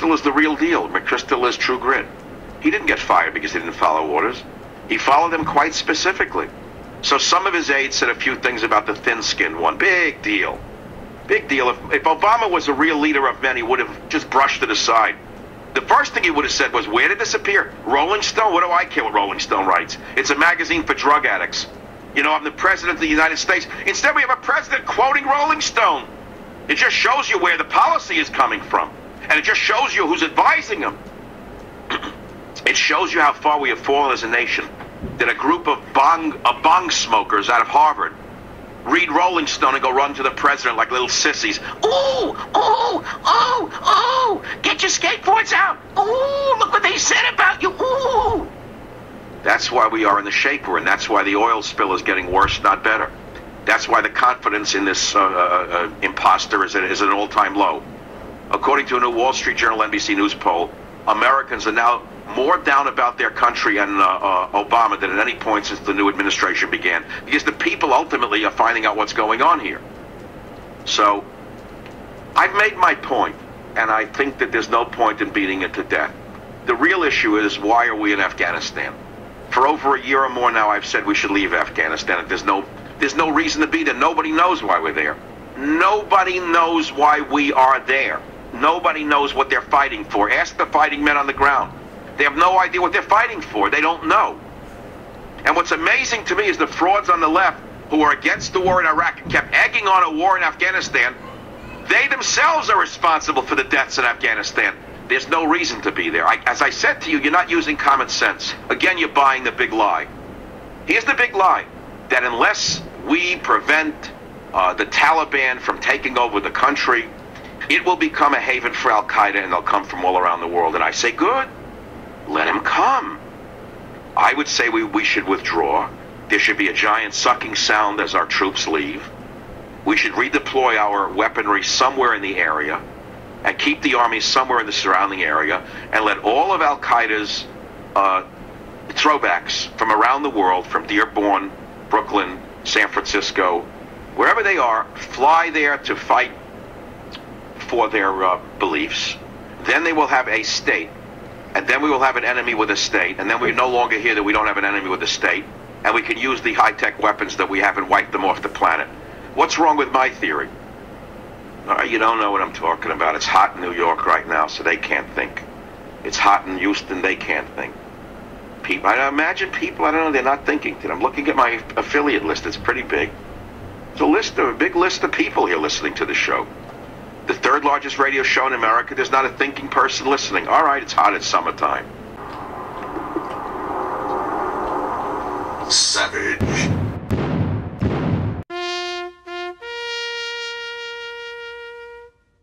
McChrystal is the real deal. McChrystal is true grit. He didn't get fired because he didn't follow orders. He followed them quite specifically. So some of his aides said a few things about the thin-skinned one. Big deal. Big deal. If Obama was a real leader of men, he would have just brushed it aside. The first thing he would have said was, where did this appear? Rolling Stone? What do I care what Rolling Stone writes? It's a magazine for drug addicts. You know, I'm the president of the United States. Instead, we have a president quoting Rolling Stone. It just shows you where the policy is coming from. And it just shows you who's advising him. It shows you how far we have fallen as a nation. That a group of bong smokers out of Harvard read Rolling Stone and go run to the president like little sissies. Ooh, ooh, ooh, ooh, get your skateboards out. Ooh, look what they said about you. Ooh. That's why we are in the shape we're in. That's why the oil spill is getting worse, not better. That's why the confidence in this imposter is at an all-time low. According to a new Wall Street Journal NBC News poll, Americans are now more down about their country and Obama than at any point since the new administration began. Because the people ultimately are finding out what's going on here. So, I've made my point, and I think that there's no point in beating it to death. The real issue is, why are we in Afghanistan? For over a year or more now, I've said we should leave Afghanistan. There's no reason to be there. Nobody knows why we're there. Nobody knows why we are there. Nobody knows what they're fighting for. Ask the fighting men on the ground. They have no idea what they're fighting for. They don't know. And what's amazing to me is the frauds on the left who are against the war in Iraq and kept egging on a war in Afghanistan. They themselves are responsible for the deaths in Afghanistan. There's no reason to be there. As I said to you, you're not using common sense. Again, you're buying the big lie. Here's the big lie. That unless we prevent the Taliban from taking over the country, it will become a haven for Al-Qaeda, and they'll come from all around the world. And I say, good. Let him come. I would say we should withdraw. There should be a giant sucking sound as our troops leave. We should redeploy our weaponry somewhere in the area and keep the army somewhere in the surrounding area and let all of Al-Qaeda's throwbacks from around the world, from Dearborn, Brooklyn, San Francisco, wherever they are, fly there to fight for their beliefs. Then they will have a state. And then we will have an enemy with a state, and then we no longer hear that we don't have an enemy with a state, and we can use the high-tech weapons that we have and wipe them off the planet. What's wrong with my theory? You don't know what I'm talking about. It's hot in New York right now, so they can't think. It's hot in Houston, they can't think. People, I imagine people, I don't know, they're not thinking. I'm looking at my affiliate list. It's pretty big. It's a big list of people here listening to the show. The third largest radio show in America, there's not a thinking person listening. All right, it's hot, it's summertime. Savage.